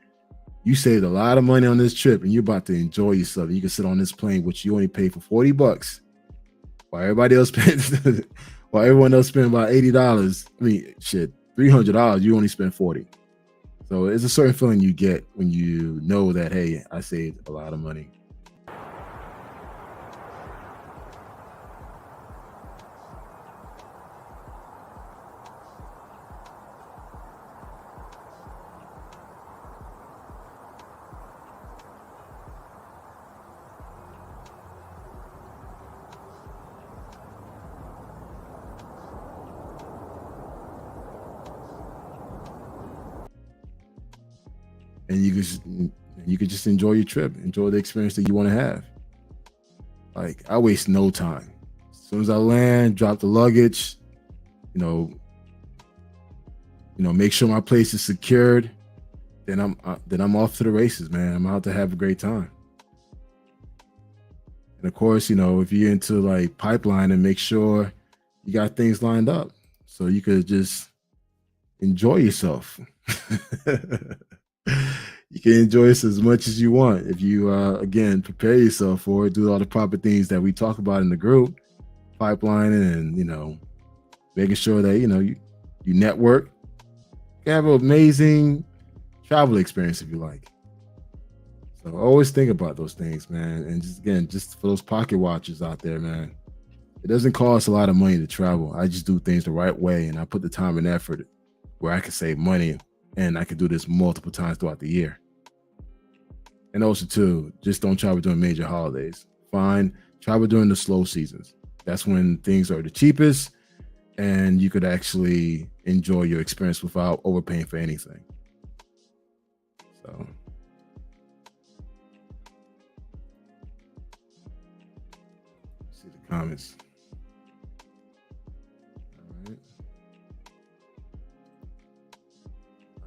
you saved a lot of money on this trip and you're about to enjoy yourself. You can sit on this plane, which you only paid for $40, while everybody else spent, while everyone else spent about $80. I mean, shit, $300. You only spent $40. So it's a certain feeling you get when you know that, hey, I saved a lot of money. And you could just enjoy your trip, enjoy the experience that you want to have. Like, I waste no time. As soon as I land, drop the luggage, make sure my place is secured. Then I'm off to the races, man. I'm out to have a great time. And of course, if you're into like pipeline, and make sure you got things lined up so you could just enjoy yourself. You can enjoy this as much as you want if you again prepare yourself for it, do all the proper things that we talk about in the group, pipelining, and making sure that you network. You have an amazing travel experience if you like. So always think about those things, man. And just for those pocket watchers out there, man, it doesn't cost a lot of money to travel. I just do things the right way, and I put the time and effort where I can save money, and I can do this multiple times throughout the year. And also, too, just don't travel during major holidays. Fine, travel during the slow seasons. That's when things are the cheapest, and you could actually enjoy your experience without overpaying for anything. So, see the comments.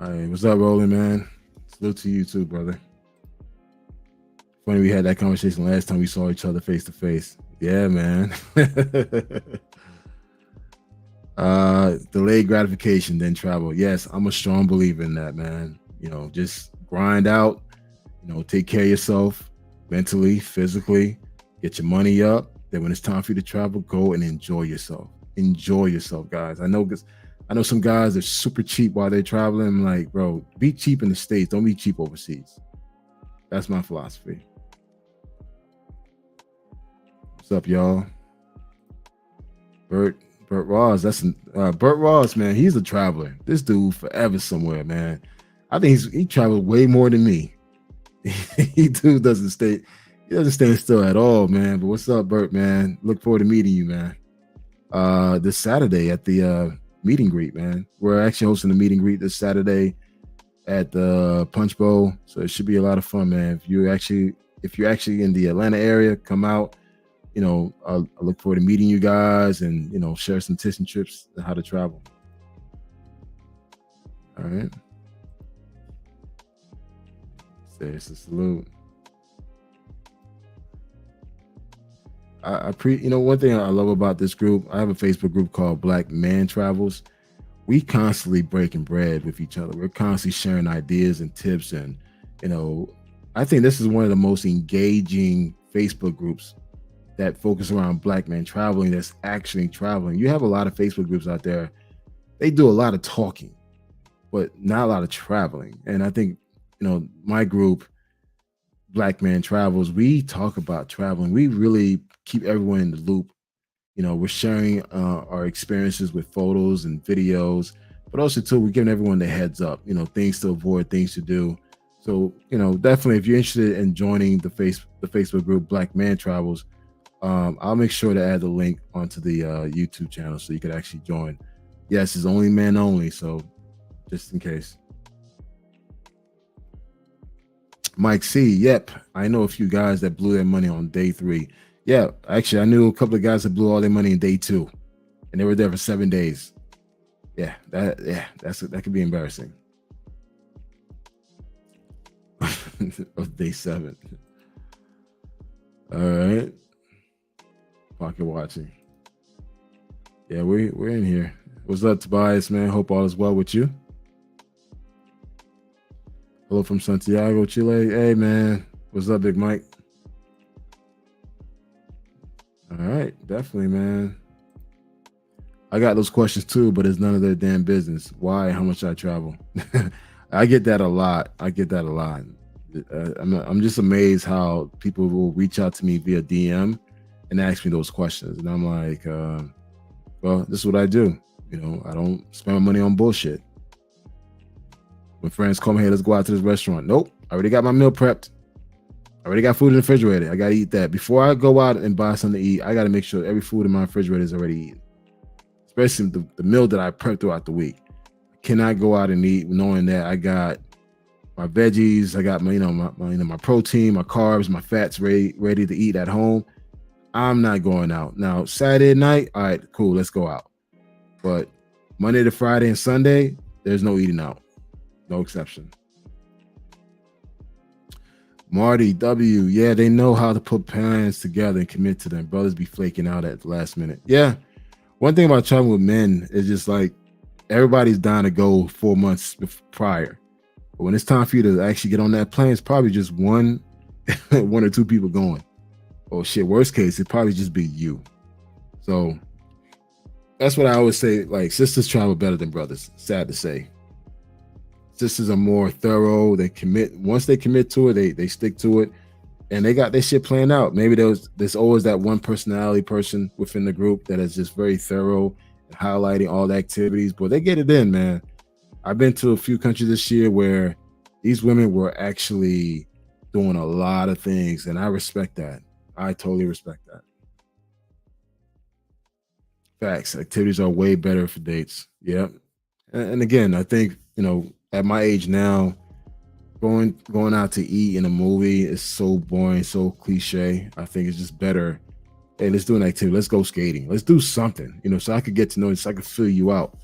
All right, what's up, Roland, man? Salute to you too, brother. Funny, we had that conversation last time we saw each other face to face. Yeah, man. Delayed gratification, then travel. Yes, I'm a strong believer in that, man. Just grind out, take care of yourself mentally, physically, get your money up. Then when it's time for you to travel, go and enjoy yourself. Enjoy yourself, guys. I know some guys are super cheap while they're traveling. I'm like, bro, be cheap in the States. Don't be cheap overseas. That's my philosophy. What's up, y'all? Bert Ross. That's Bert Ross, man. He's a traveler. This dude forever somewhere, man. I think he traveled way more than me. He doesn't stand still at all, man. But what's up, Bert, man? Look forward to meeting you, man. This Saturday at the meet and greet, man. We're actually hosting a meet and greet this Saturday at the Punch Bowl, so it should be a lot of fun, man. If you're actually in the Atlanta area, come out. I look forward to meeting you guys and share some tips and trips on how to travel. All right. There's a salute. One thing I love about this group, I have a Facebook group called Black Man Travels. We constantly breaking bread with each other. We're constantly sharing ideas and tips. And, I think this is one of the most engaging Facebook groups that focus around Black men traveling that's actually traveling. You have a lot of Facebook groups out there. They do a lot of talking, but not a lot of traveling. And I think, my group, Black Man Travels, we talk about traveling. We really keep everyone in the loop. We're sharing our experiences with photos and videos, but also too, we're giving everyone the heads up, things to avoid, things to do. So, definitely if you're interested in joining the Facebook group Black Man Travels, I'll make sure to add the link onto the YouTube channel so you could actually join. Yes, it's only men only, so just in case. Mike C, yep, I know a few guys that blew their money on day 3. Yeah, actually, I knew a couple of guys that blew all their money in day 2, and they were there for 7 days. That could be embarrassing. Of day 7. All right, pocket watching. Yeah, we're in here. What's up, Tobias, man? Hope all is well with you. Hello from Santiago, Chile. Hey, man. What's up, Big Mike? All right, definitely, man. I got those questions too, but it's none of their damn business. Why? How much I travel? I get that a lot. I'm just amazed how people will reach out to me via DM and ask me those questions, and I'm like, well, this is what I do. I don't spend my money on bullshit. When friends call me, hey, let's go out to this restaurant. Nope, I already got my meal prepped. I already got food in the refrigerator. I got to eat that. Before I go out and buy something to eat, I got to make sure every food in my refrigerator is already eaten, especially the meal that I prep throughout the week. I cannot go out and eat knowing that I got my veggies, I got my protein, my carbs, my fats ready to eat at home. I'm not going out. Now, Saturday night, all right, cool, let's go out. But Monday to Friday and Sunday, there's no eating out. No exception. Marty W, yeah, they know how to put plans together and commit to them. Brothers be flaking out at the last minute. Yeah. One thing about traveling with men is just like everybody's down to go 4 months prior. But when it's time for you to actually get on that plane, it's probably just one or two people going. Oh shit, worst case, it'd probably just be you. So that's what I always say, like sisters travel better than brothers. Sad to say. Sisters are more thorough. They commit. Once they commit to it, they stick to it, and they got their shit planned out. Maybe there's always that one personality person within the group that is just very thorough and highlighting all the activities, but they get it in, man. I've been to a few countries this year where these women were actually doing a lot of things, and I respect that. I totally respect that. Facts. Activities are way better for dates. Yep. And again, I think, at my age now, going out to eat in a movie is so boring, so cliche. I think it's just better. Hey, let's do an activity. Let's go skating. Let's do something, so I could get to know you, so I could fill you out.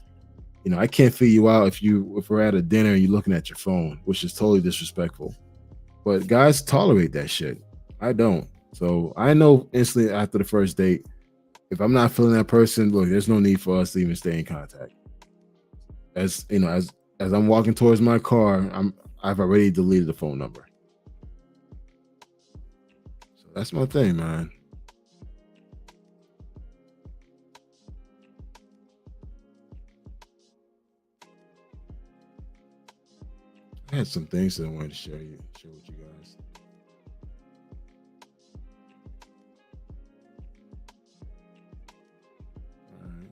I can't fill you out if we're at a dinner and you're looking at your phone, which is totally disrespectful. But guys tolerate that shit. I don't. So I know instantly after the first date, if I'm not feeling that person, look, there's no need for us to even stay in contact. As I'm walking towards my car, I've already deleted the phone number. So that's my thing, man. I had some things that I wanted to share with you guys. All right.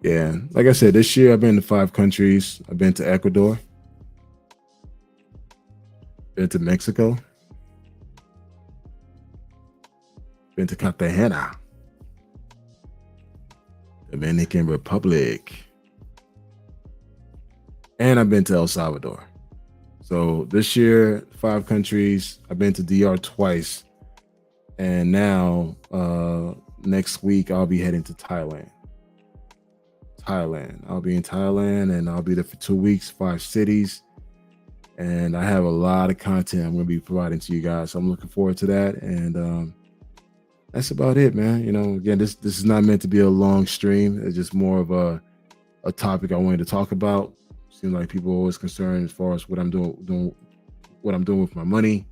Yeah, like I said, this year I've been to 5 countries. I've been to Ecuador, been to Mexico, been to Cartagena, Dominican Republic, and I've been to El Salvador. So this year, 5 countries. I've been to DR twice, and now next week I'll be heading to Thailand. I'll be in Thailand, and I'll be there for 2 weeks, 5 cities, and I have a lot of content I'm going to be providing to you guys. So I'm looking forward to that, and that's about it, man. Again, this is not meant to be a long stream. It's just more of a topic I wanted to talk about. Seems like people are always concerned as far as what I'm doing what I'm doing with my money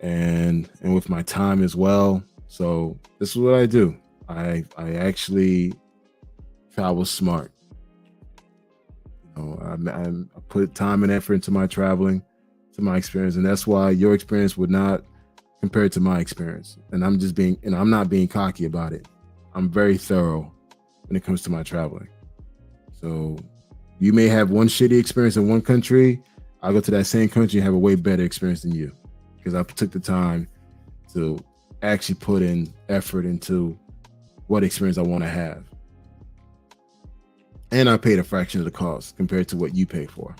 and with my time as well. So this is what I do. I actually travel smart. I put time and effort into my traveling, to my experience, and that's why your experience would not compare to my experience. And I'm not being cocky about it. I'm very thorough when it comes to my traveling. So you may have one shitty experience in one country. I'll go to that same country and have a way better experience than you, because I took the time to actually put in effort into what experience I want to have. And I paid a fraction of the cost compared to what you pay for.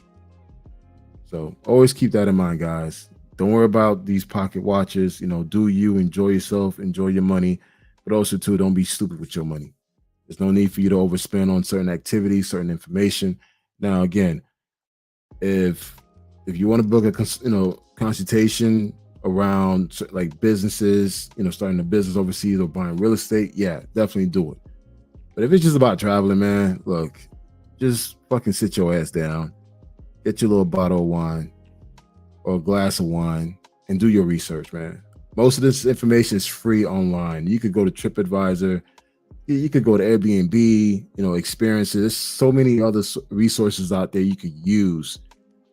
So always keep that in mind, guys. Don't worry about these pocket watches. Do you, enjoy yourself, enjoy your money, but also too, don't be stupid with your money. There's no need for you to overspend on certain activities, certain information. Now, again, if you want to book a consultation around like businesses, starting a business overseas or buying real estate, yeah, definitely do it. But if it's just about traveling, man, look, just fucking sit your ass down, get your little bottle of wine or a glass of wine and do your research, man. Most of this information is free online. You could go to TripAdvisor, you could go to Airbnb, experiences. There's so many other resources out there you could use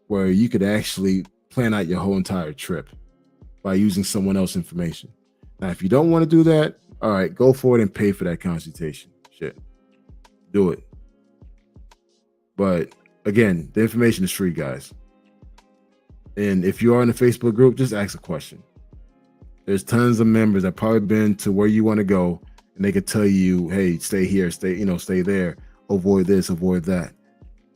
where you could actually plan out your whole entire trip by using someone else's information. Now, if you don't want to do that, all right, go for it and pay for that consultation. Shit, do it. But again, the information is free, guys. And if you are in the Facebook group, just ask a question. There's tons of members that probably been to where you want to go, and they could tell you, hey, stay here, stay there, avoid this, avoid that.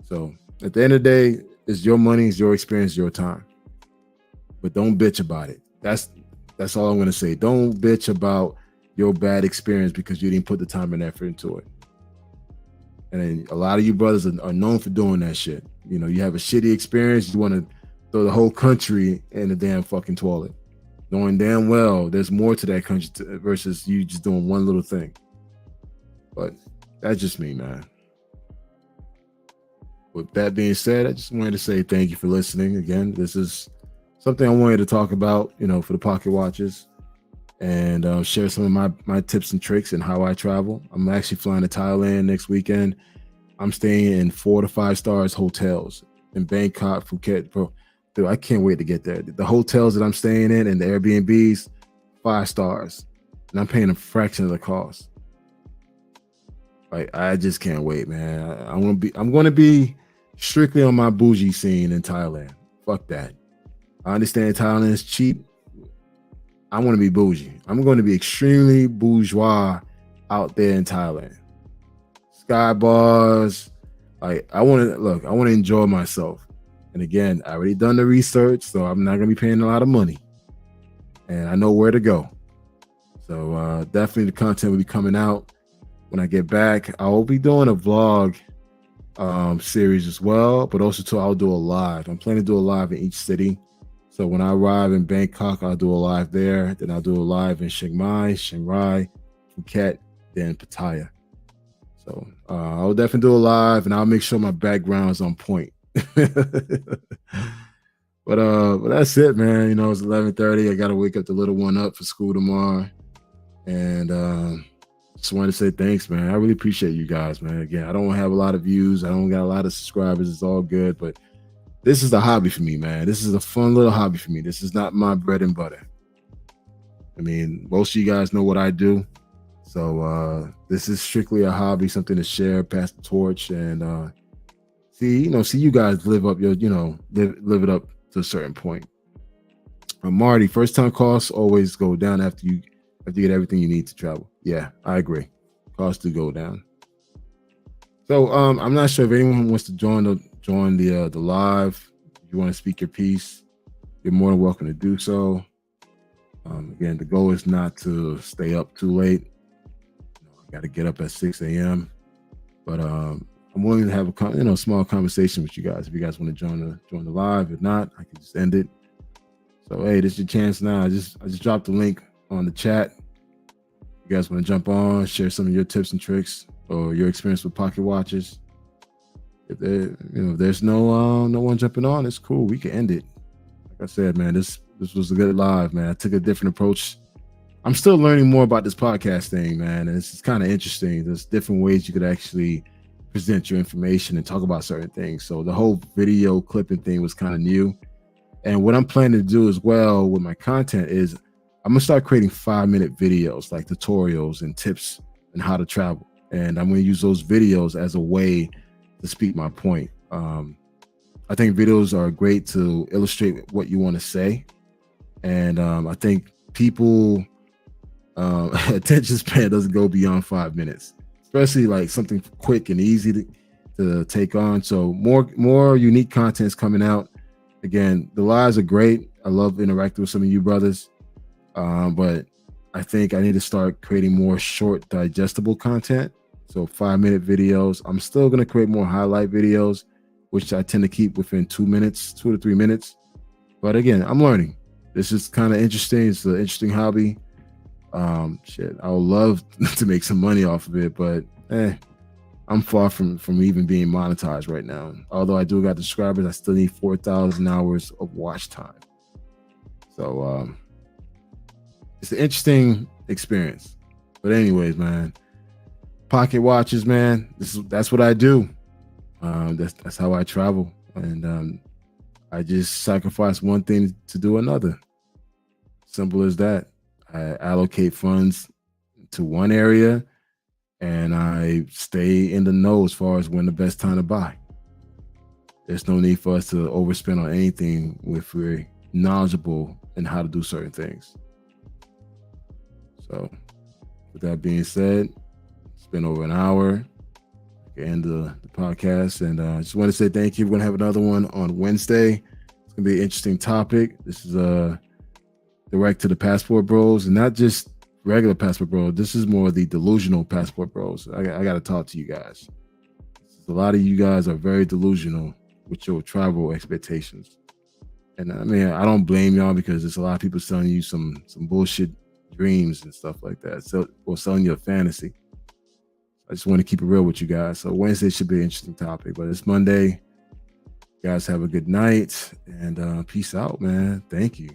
So at the end of the day, it's your money, it's your experience, your time. But don't bitch about it. That's all I'm going to say. Don't bitch about your bad experience because you didn't put the time and effort into it. And then a lot of you brothers are known for doing that shit. You have a shitty experience, you want to throw the whole country in the damn fucking toilet, knowing damn well there's more to that country versus you just doing one little thing. But that's just me, man. With that being said, I just wanted to say thank you for listening. Again, this is something I wanted to talk about, for the pocket watches, and share some of my tips and tricks and how I travel. I'm actually flying to Thailand next weekend. I'm staying in 4 to 5 stars hotels in Bangkok, Phuket. Bro, dude, I can't wait to get there. The hotels that I'm staying in and the Airbnbs, 5 stars, and I'm paying a fraction of the cost. Like, I just can't wait, man. I'm going to be strictly on my bougie scene in Thailand. Fuck that. I understand Thailand is cheap. I want to be bougie. I'm going to be extremely bourgeois out there in Thailand. Sky bars. Like, I want to enjoy myself. And again, I already done the research, so I'm not going to be paying a lot of money. And I know where to go. So definitely the content will be coming out when I get back. I will be doing a vlog series as well, but also too, I'll do a live. I'm planning to do a live in each city. So when I arrive in Bangkok, I'll do a live there. Then I'll do a live in Chiang Mai, Chiang Rai, Phuket, then Pattaya. So I'll definitely do a live, and I'll make sure my background is on point. But that's it, man. It's 11:30. I got to wake up the little one up for school tomorrow. And just wanted to say thanks, man. I really appreciate you guys, man. Again, I don't have a lot of views. I don't got a lot of subscribers. It's all good, but this is a hobby for me, man. This is a fun little hobby for me. This is not my bread and butter. I mean, most of you guys know what I do. So this is strictly a hobby, something to share, pass the torch, and see you guys live up your, live it up to a certain point. Marty, first time costs always go down after you get everything you need to travel. Yeah, I agree. Costs do go down. So I'm not sure if anyone wants to join the live. If you want to speak your piece, you're more than welcome to do so. Again, the goal is not to stay up too late. I got to get up at 6 a.m. But I'm willing to have a small conversation with you guys. If you guys want to join the live, if not, I can just end it. So hey, this is your chance now. I just dropped the link on the chat. You guys want to jump on, share some of your tips and tricks or your experience with pocket watches. If there's no one jumping on, it's cool. We can end it. I like I said, man, this was a good live, man. I took a different approach. I'm still learning more about this podcast thing, man. And it's kind of interesting. There's different ways you could actually present your information and talk about certain things. So the whole video clipping thing was kind of new. And what I'm planning to do as well with my content is I'm gonna start creating 5-minute videos, like tutorials and tips and how to travel. And I'm gonna use those videos as a way to speak my point. I think videos are great to illustrate what you want to say. And I think people attention span doesn't go beyond 5 minutes, especially like something quick and easy to take on. So more unique content's coming out. Again, the lives are great. I love interacting with some of you brothers, but I think I need to start creating more short, digestible content. So 5-minute videos. I'm still going to create more highlight videos, which I tend to keep within 2 minutes, 2 to 3 minutes. But again, I'm learning. This is kind of interesting. It's an interesting hobby. Shit, I would love to make some money off of it, but I'm far from even being monetized right now. Although I do got subscribers, I still need 4,000 hours of watch time. So it's an interesting experience. But anyways, man, pocket watches, man. That's what I do. That's how I travel, and I just sacrifice one thing to do another. Simple as that. I allocate funds to one area, and I stay in the know as far as when the best time to buy. There's no need for us to overspend on anything if we're knowledgeable in how to do certain things. So with that being said, it's been over an hour. End the podcast, and I just want to say thank you. We're gonna have another one on Wednesday. It's gonna be an interesting topic. This is direct to the passport bros, and not just regular passport bros. This is more the delusional passport bros. I got to talk to you guys. A lot of you guys are very delusional with your travel expectations, and I mean, I don't blame y'all, because there's a lot of people selling you some bullshit dreams and stuff like that, so, or selling you a fantasy. I just want to keep it real with you guys. So Wednesday should be an interesting topic, but it's Monday. You guys have a good night, and peace out, man. Thank you.